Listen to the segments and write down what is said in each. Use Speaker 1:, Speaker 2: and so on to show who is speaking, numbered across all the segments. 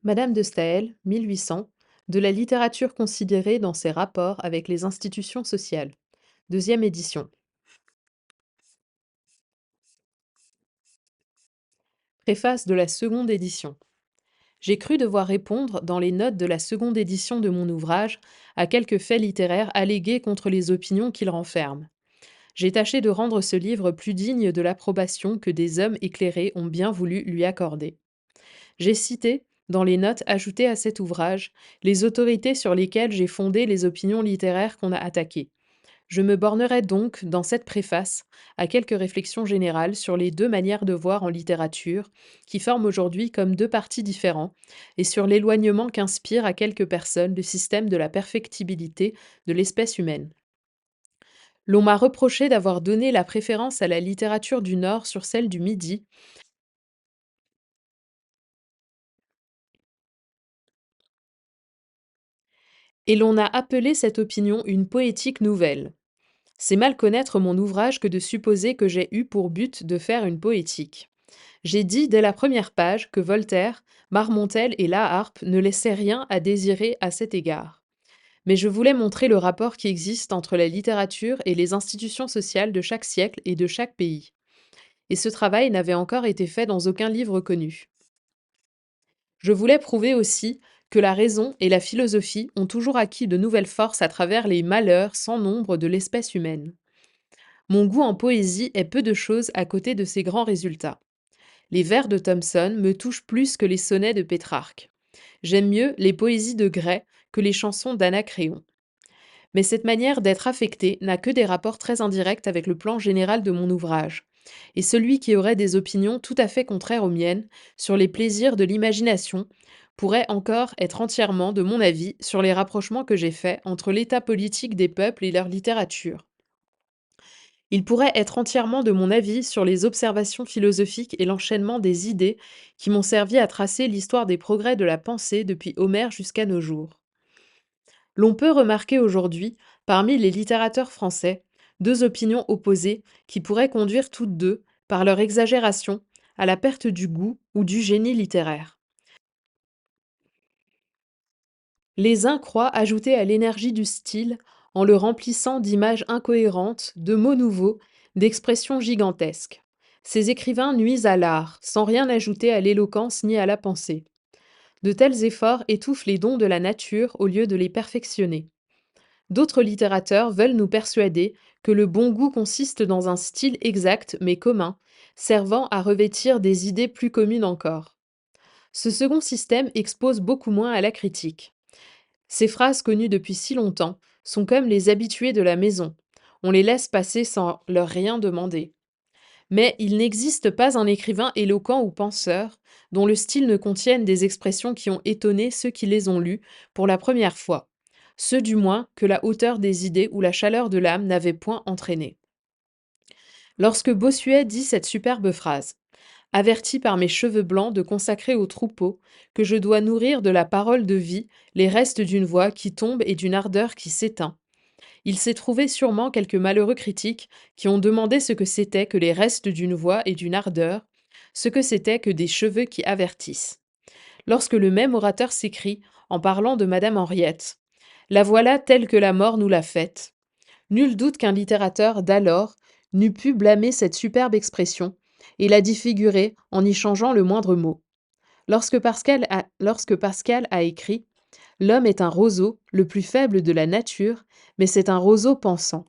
Speaker 1: Madame de Staël, 1800, de la littérature considérée dans ses rapports avec les institutions sociales. Deuxième édition. Préface de la seconde édition. J'ai cru devoir répondre, dans les notes de la seconde édition de mon ouvrage, à quelques faits littéraires allégués contre les opinions qu'il renferme. J'ai tâché de rendre ce livre plus digne de l'approbation que des hommes éclairés ont bien voulu lui accorder. J'ai cité, dans les notes ajoutées à cet ouvrage, les autorités sur lesquelles j'ai fondé les opinions littéraires qu'on a attaquées. Je me bornerai donc, dans cette préface, à quelques réflexions générales sur les deux manières de voir en littérature, qui forment aujourd'hui comme deux partis différents, et sur l'éloignement qu'inspire à quelques personnes le système de la perfectibilité de l'espèce humaine. L'on m'a reproché d'avoir donné la préférence à la littérature du Nord sur celle du Midi, et l'on a appelé cette opinion une poétique nouvelle. C'est mal connaître mon ouvrage que de supposer que j'ai eu pour but de faire une poétique. J'ai dit dès la première page que Voltaire, Marmontel et La Harpe ne laissaient rien à désirer à cet égard. Mais je voulais montrer le rapport qui existe entre la littérature et les institutions sociales de chaque siècle et de chaque pays. Et ce travail n'avait encore été fait dans aucun livre connu. Je voulais prouver aussi que la raison et la philosophie ont toujours acquis de nouvelles forces à travers les malheurs sans nombre de l'espèce humaine. Mon goût en poésie est peu de choses à côté de ces grands résultats. Les vers de Thomson me touchent plus que les sonnets de Pétrarque. J'aime mieux les poésies de Gray que les chansons d'Anacréon. Mais cette manière d'être affecté n'a que des rapports très indirects avec le plan général de mon ouvrage. Et celui qui aurait des opinions tout à fait contraires aux miennes sur les plaisirs de l'imagination pourrait encore être entièrement de mon avis sur les rapprochements que j'ai faits entre l'état politique des peuples et leur littérature. Il pourrait être entièrement de mon avis sur les observations philosophiques et l'enchaînement des idées qui m'ont servi à tracer l'histoire des progrès de la pensée depuis Homère jusqu'à nos jours. L'on peut remarquer aujourd'hui, parmi les littérateurs français, deux opinions opposées qui pourraient conduire toutes deux, par leur exagération, à la perte du goût ou du génie littéraire. Les uns croient ajouter à l'énergie du style en le remplissant d'images incohérentes, de mots nouveaux, d'expressions gigantesques. Ces écrivains nuisent à l'art, sans rien ajouter à l'éloquence ni à la pensée. De tels efforts étouffent les dons de la nature au lieu de les perfectionner. D'autres littérateurs veulent nous persuader que le bon goût consiste dans un style exact mais commun, servant à revêtir des idées plus communes encore. Ce second système expose beaucoup moins à la critique. Ces phrases connues depuis si longtemps sont comme les habitués de la maison. On les laisse passer sans leur rien demander. Mais il n'existe pas un écrivain éloquent ou penseur dont le style ne contienne des expressions qui ont étonné ceux qui les ont lues pour la première fois, ceux du moins que la hauteur des idées ou la chaleur de l'âme n'avaient point entraîné. Lorsque Bossuet dit cette superbe phrase, averti par mes cheveux blancs de consacrer au troupeau, que je dois nourrir de la parole de vie les restes d'une voix qui tombe et d'une ardeur qui s'éteint. Il s'est trouvé sûrement quelques malheureux critiques qui ont demandé ce que c'était que les restes d'une voix et d'une ardeur, ce que c'était que des cheveux qui avertissent. Lorsque le même orateur s'écrie, en parlant de Madame Henriette, la voilà telle que la mort nous l'a faite. Nul doute qu'un littérateur d'alors n'eût pu blâmer cette superbe expression et la défigurer en y changeant le moindre mot. Lorsque Pascal a écrit l'homme est un roseau, le plus faible de la nature, mais c'est un roseau pensant.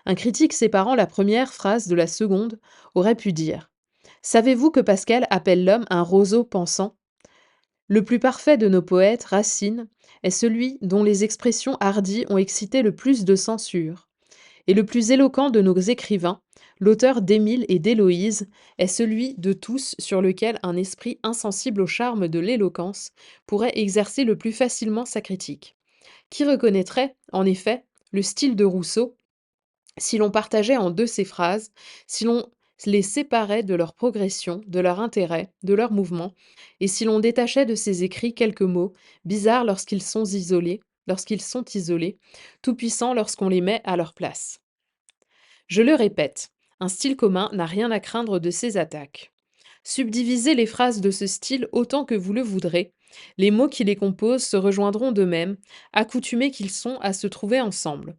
Speaker 1: Un critique séparant la première phrase de la seconde aurait pu dire savez-vous que Pascal appelle l'homme un roseau pensant? Le plus parfait de nos poètes, Racine, est celui dont les expressions hardies ont excité le plus de censure. Et le plus éloquent de nos écrivains, l'auteur d'Émile et d'Héloïse, est celui de tous sur lequel un esprit insensible au charme de l'éloquence pourrait exercer le plus facilement sa critique. Qui reconnaîtrait, en effet, le style de Rousseau si l'on partageait en deux ces phrases, si l'on les séparait de leur progression, de leur intérêt, de leur mouvement, et si l'on détachait de ces écrits quelques mots, bizarres lorsqu'ils sont isolés, tout-puissants lorsqu'on les met à leur place. Je le répète, un style commun n'a rien à craindre de ces attaques. Subdivisez les phrases de ce style autant que vous le voudrez, Les mots qui les composent se rejoindront d'eux-mêmes, accoutumés qu'ils sont à se trouver ensemble.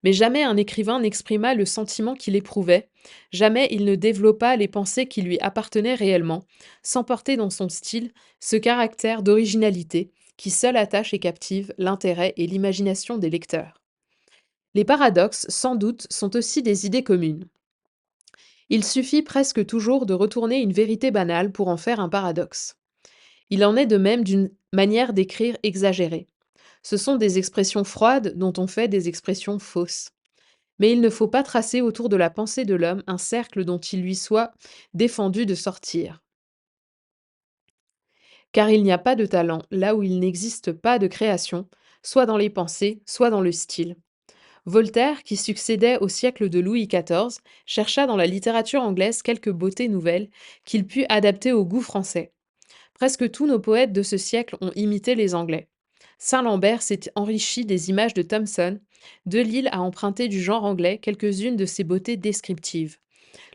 Speaker 1: Mais jamais un écrivain n'exprima le sentiment qu'il éprouvait, jamais il ne développa les pensées qui lui appartenaient réellement, sans porter dans son style ce caractère d'originalité qui seul attache et captive l'intérêt et l'imagination des lecteurs. Les paradoxes, sans doute, sont aussi des idées communes. Il suffit presque toujours de retourner une vérité banale pour en faire un paradoxe. Il en est de même d'une manière d'écrire exagérée. Ce sont des expressions froides dont on fait des expressions fausses. Mais il ne faut pas tracer autour de la pensée de l'homme un cercle dont il lui soit défendu de sortir. Car il n'y a pas de talent là où il n'existe pas de création, soit dans les pensées, soit dans le style. Voltaire, qui succédait au siècle de Louis XIV, chercha dans la littérature anglaise quelques beautés nouvelles qu'il put adapter au goût français. Presque tous nos poètes de ce siècle ont imité les Anglais. Saint-Lambert s'est enrichi des images de Thomson. Delille a emprunté du genre anglais quelques-unes de ses beautés descriptives.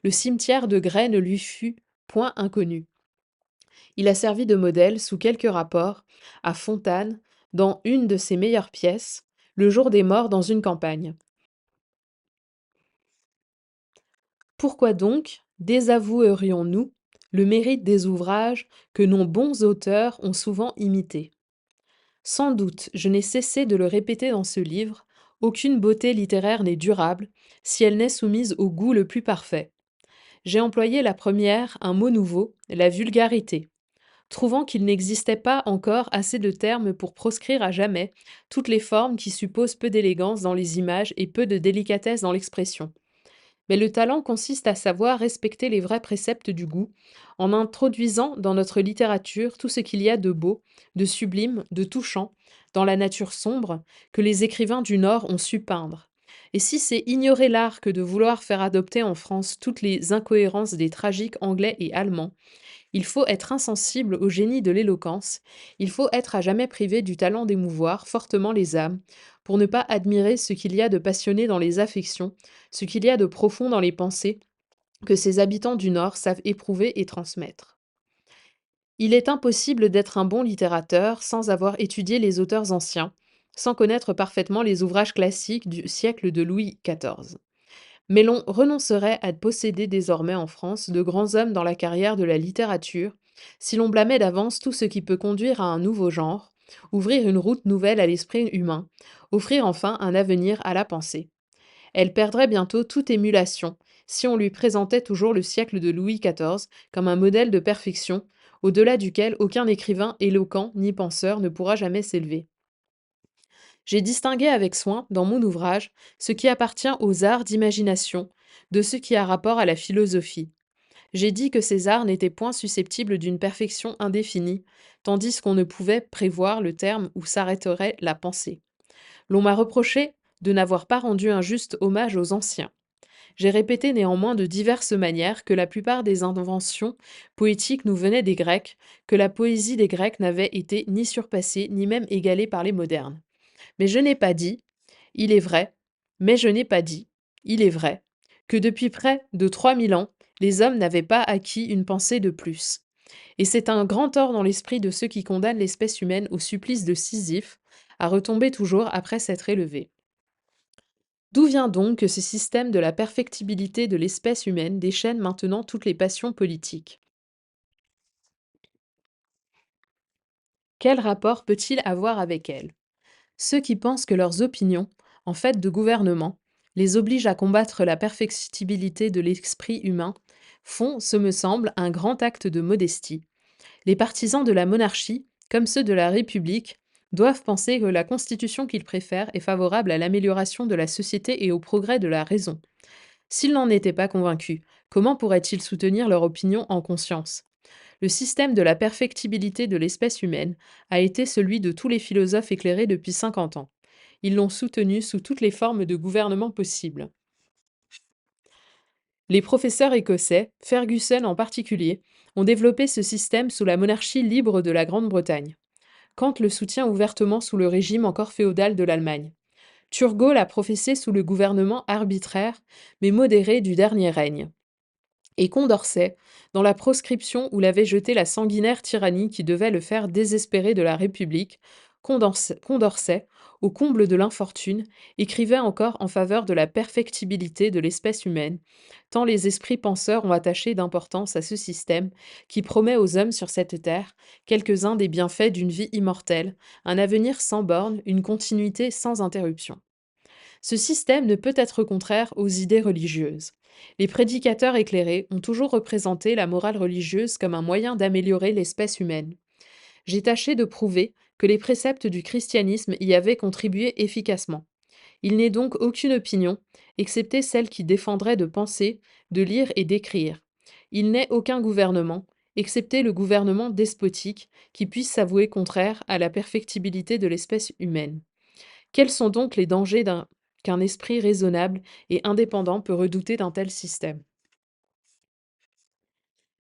Speaker 1: Le cimetière de Grès ne lui fut point inconnu. Il a servi de modèle, sous quelques rapports, à Fontane, dans une de ses meilleures pièces, Le jour des morts dans une campagne. Pourquoi donc désavouerions-nous le mérite des ouvrages que nos bons auteurs ont souvent imités? Sans doute, je n'ai cessé de le répéter dans ce livre, aucune beauté littéraire n'est durable si elle n'est soumise au goût le plus parfait. J'ai employé la première, un mot nouveau, la vulgarité, trouvant qu'il n'existait pas encore assez de termes pour proscrire à jamais toutes les formes qui supposent peu d'élégance dans les images et peu de délicatesse dans l'expression. Mais le talent consiste à savoir respecter les vrais préceptes du goût, en introduisant dans notre littérature tout ce qu'il y a de beau, de sublime, de touchant, dans la nature sombre, que les écrivains du Nord ont su peindre. Et si c'est ignorer l'art que de vouloir faire adopter en France toutes les incohérences des tragiques anglais et allemands, il faut être insensible au génie de l'éloquence, il faut être à jamais privé du talent d'émouvoir fortement les âmes, pour ne pas admirer ce qu'il y a de passionné dans les affections, ce qu'il y a de profond dans les pensées, que ces habitants du Nord savent éprouver et transmettre. Il est impossible d'être un bon littérateur sans avoir étudié les auteurs anciens, sans connaître parfaitement les ouvrages classiques du siècle de Louis XIV. Mais l'on renoncerait à posséder désormais en France de grands hommes dans la carrière de la littérature si l'on blâmait d'avance tout ce qui peut conduire à un nouveau genre, ouvrir une route nouvelle à l'esprit humain, offrir enfin un avenir à la pensée. Elle perdrait bientôt toute émulation si on lui présentait toujours le siècle de Louis XIV comme un modèle de perfection, au-delà duquel aucun écrivain éloquent ni penseur ne pourra jamais s'élever. J'ai distingué avec soin, dans mon ouvrage, ce qui appartient aux arts d'imagination, de ce qui a rapport à la philosophie. J'ai dit que ces arts n'étaient point susceptibles d'une perfection indéfinie, tandis qu'on ne pouvait prévoir le terme où s'arrêterait la pensée. L'on m'a reproché de n'avoir pas rendu un juste hommage aux anciens. J'ai répété néanmoins de diverses manières que la plupart des inventions poétiques nous venaient des Grecs, que la poésie des Grecs n'avait été ni surpassée ni même égalée par les modernes. Mais je n'ai pas dit, il est vrai, mais je n'ai pas dit, il est vrai, que depuis près de 3000 ans, les hommes n'avaient pas acquis une pensée de plus. Et c'est un grand tort dans l'esprit de ceux qui condamnent l'espèce humaine au supplice de Sisyphe, à retomber toujours après s'être élevée. D'où vient donc que ce système de la perfectibilité de l'espèce humaine déchaîne maintenant toutes les passions politiques? Quel rapport peut-il avoir avec elle? Ceux qui pensent que leurs opinions, en fait de gouvernement, les obligent à combattre la perfectibilité de l'esprit humain, font, ce me semble, un grand acte de modestie. Les partisans de la monarchie, comme ceux de la République, doivent penser que la constitution qu'ils préfèrent est favorable à l'amélioration de la société et au progrès de la raison. S'ils n'en étaient pas convaincus, comment pourraient-ils soutenir leur opinion en conscience? Le système de la perfectibilité de l'espèce humaine a été celui de tous les philosophes éclairés depuis 50 ans. Ils l'ont soutenu sous toutes les formes de gouvernement possibles. Les professeurs écossais, Ferguson en particulier, ont développé ce système sous la monarchie libre de la Grande-Bretagne. Kant le soutient ouvertement sous le régime encore féodal de l'Allemagne. Turgot l'a professé sous le gouvernement arbitraire mais modéré du dernier règne. Et Condorcet, dans la proscription où l'avait jeté la sanguinaire tyrannie qui devait le faire désespérer de la République, Condorcet, au comble de l'infortune, écrivait encore en faveur de la perfectibilité de l'espèce humaine, tant les esprits penseurs ont attaché d'importance à ce système qui promet aux hommes sur cette terre quelques-uns des bienfaits d'une vie immortelle, un avenir sans bornes, une continuité sans interruption. Ce système ne peut être contraire aux idées religieuses. Les prédicateurs éclairés ont toujours représenté la morale religieuse comme un moyen d'améliorer l'espèce humaine. J'ai tâché de prouver que les préceptes du christianisme y avaient contribué efficacement. Il n'est donc aucune opinion, excepté celle qui défendrait de penser, de lire et d'écrire. Il n'est aucun gouvernement, excepté le gouvernement despotique, qui puisse s'avouer contraire à la perfectibilité de l'espèce humaine. Quels sont donc les dangers qu'un esprit raisonnable et indépendant peut redouter d'un tel système?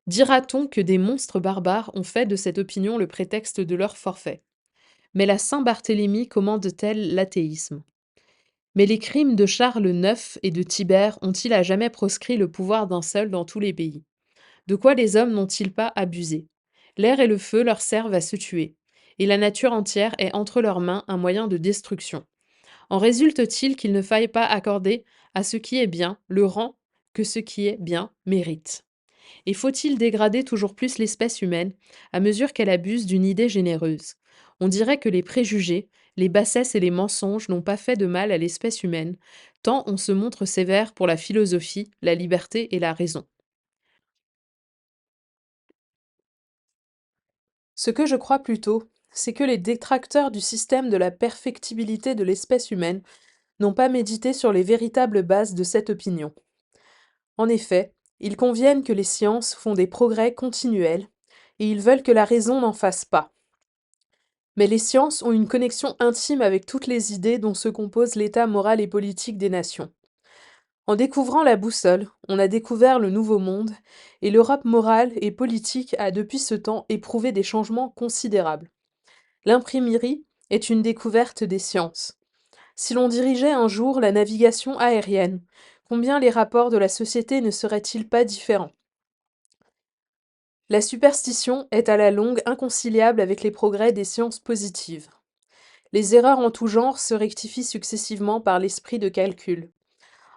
Speaker 1: Dira-t-on que des monstres barbares ont fait de cette opinion le prétexte de leur forfait? Mais la Saint-Barthélemy commande-t-elle l'athéisme? Mais les crimes de Charles IX et de Tibère ont-ils à jamais proscrit le pouvoir d'un seul dans tous les pays? De quoi les hommes n'ont-ils pas abusé? L'air et le feu leur servent à se tuer, et la nature entière est entre leurs mains un moyen de destruction. En résulte-t-il qu'il ne faille pas accorder à ce qui est bien le rang que ce qui est bien mérite? Et faut-il dégrader toujours plus l'espèce humaine à mesure qu'elle abuse d'une idée généreuse? On dirait que les préjugés, les bassesses et les mensonges n'ont pas fait de mal à l'espèce humaine, tant on se montre sévère pour la philosophie, la liberté et la raison. Ce que je crois plutôt, c'est que les détracteurs du système de la perfectibilité de l'espèce humaine n'ont pas médité sur les véritables bases de cette opinion. En effet, ils conviennent que les sciences font des progrès continuels, et ils veulent que la raison n'en fasse pas. Mais les sciences ont une connexion intime avec toutes les idées dont se compose l'état moral et politique des nations. En découvrant la boussole, on a découvert le nouveau monde, et l'Europe morale et politique a depuis ce temps éprouvé des changements considérables. L'imprimerie est une découverte des sciences. Si l'on dirigeait un jour la navigation aérienne, combien les rapports de la société ne seraient-ils pas différents? La superstition est à la longue inconciliable avec les progrès des sciences positives. Les erreurs en tout genre se rectifient successivement par l'esprit de calcul.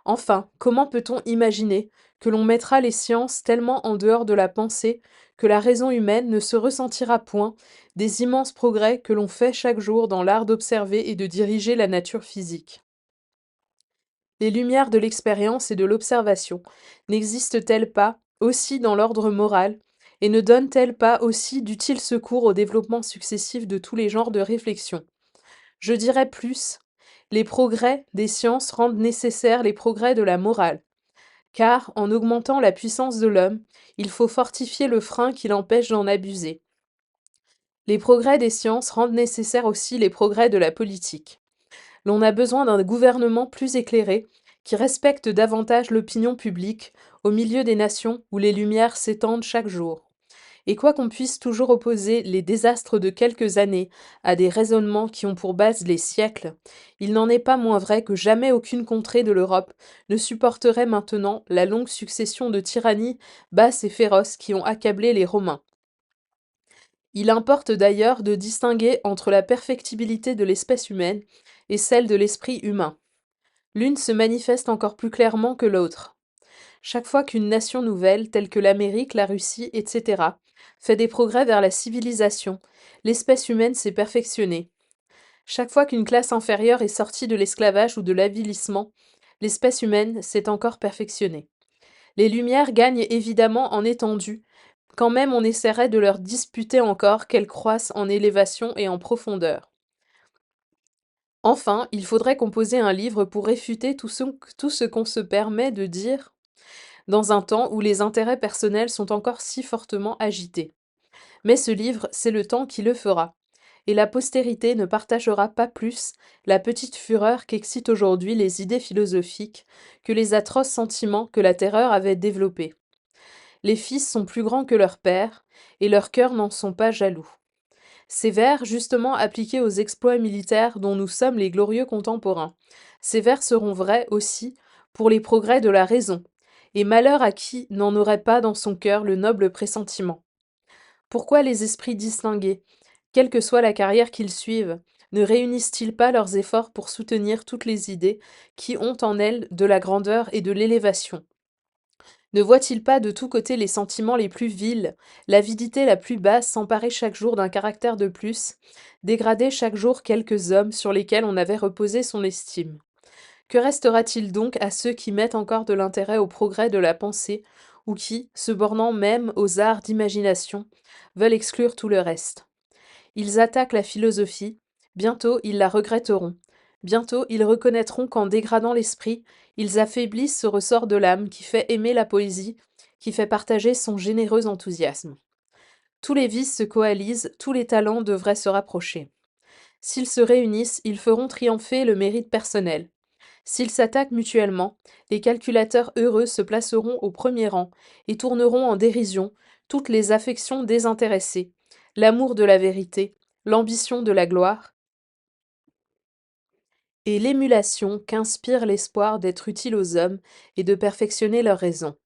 Speaker 1: Enfin, comment peut-on imaginer que l'on mettra les sciences tellement en dehors de la pensée que la raison humaine ne se ressentira point des immenses progrès que l'on fait chaque jour dans l'art d'observer et de diriger la nature physique? Les lumières de l'expérience et de l'observation n'existent-elles pas aussi dans l'ordre moral et ne donnent-elles pas aussi d'utiles secours au développement successif de tous les genres de réflexion? Je dirais plus, les progrès des sciences rendent nécessaires les progrès de la morale, car en augmentant la puissance de l'homme, il faut fortifier le frein qui l'empêche d'en abuser. Les progrès des sciences rendent nécessaires aussi les progrès de la politique. L'on a besoin d'un gouvernement plus éclairé, qui respecte davantage l'opinion publique, au milieu des nations où les lumières s'étendent chaque jour. Et quoi qu'on puisse toujours opposer les désastres de quelques années à des raisonnements qui ont pour base les siècles, il n'en est pas moins vrai que jamais aucune contrée de l'Europe ne supporterait maintenant la longue succession de tyrannies basses et féroces qui ont accablé les Romains. Il importe d'ailleurs de distinguer entre la perfectibilité de l'espèce humaine et celle de l'esprit humain. L'une se manifeste encore plus clairement que l'autre. Chaque fois qu'une nation nouvelle, telle que l'Amérique, la Russie, etc., fait des progrès vers la civilisation, l'espèce humaine s'est perfectionnée. Chaque fois qu'une classe inférieure est sortie de l'esclavage ou de l'avilissement, l'espèce humaine s'est encore perfectionnée. Les Lumières gagnent évidemment en étendue, quand même on essaierait de leur disputer encore qu'elles croissent en élévation et en profondeur. Enfin, il faudrait composer un livre pour réfuter tout ce qu'on se permet de dire dans un temps où les intérêts personnels sont encore si fortement agités. Mais ce livre, c'est le temps qui le fera, et la postérité ne partagera pas plus la petite fureur qu'excitent aujourd'hui les idées philosophiques que les atroces sentiments que la terreur avait développés. Les fils sont plus grands que leurs pères, et leurs cœurs n'en sont pas jaloux. Ces vers, justement appliqués aux exploits militaires dont nous sommes les glorieux contemporains, ces vers seront vrais aussi pour les progrès de la raison, et malheur à qui n'en aurait pas dans son cœur le noble pressentiment. Pourquoi les esprits distingués, quelle que soit la carrière qu'ils suivent, ne réunissent-ils pas leurs efforts pour soutenir toutes les idées qui ont en elles de la grandeur et de l'élévation? Ne voient-ils pas de tous côtés les sentiments les plus vils, l'avidité la plus basse s'emparer chaque jour d'un caractère de plus, dégrader chaque jour quelques hommes sur lesquels on avait reposé son estime? Que restera-t-il donc à ceux qui mettent encore de l'intérêt au progrès de la pensée, ou qui, se bornant même aux arts d'imagination, veulent exclure tout le reste? Ils attaquent la philosophie, bientôt ils la regretteront, bientôt ils reconnaîtront qu'en dégradant l'esprit, ils affaiblissent ce ressort de l'âme qui fait aimer la poésie, qui fait partager son généreux enthousiasme. Tous les vices se coalisent, tous les talents devraient se rapprocher. S'ils se réunissent, ils feront triompher le mérite personnel. S'ils s'attaquent mutuellement, les calculateurs heureux se placeront au premier rang et tourneront en dérision toutes les affections désintéressées, l'amour de la vérité, l'ambition de la gloire et l'émulation qu'inspire l'espoir d'être utile aux hommes et de perfectionner leur raison.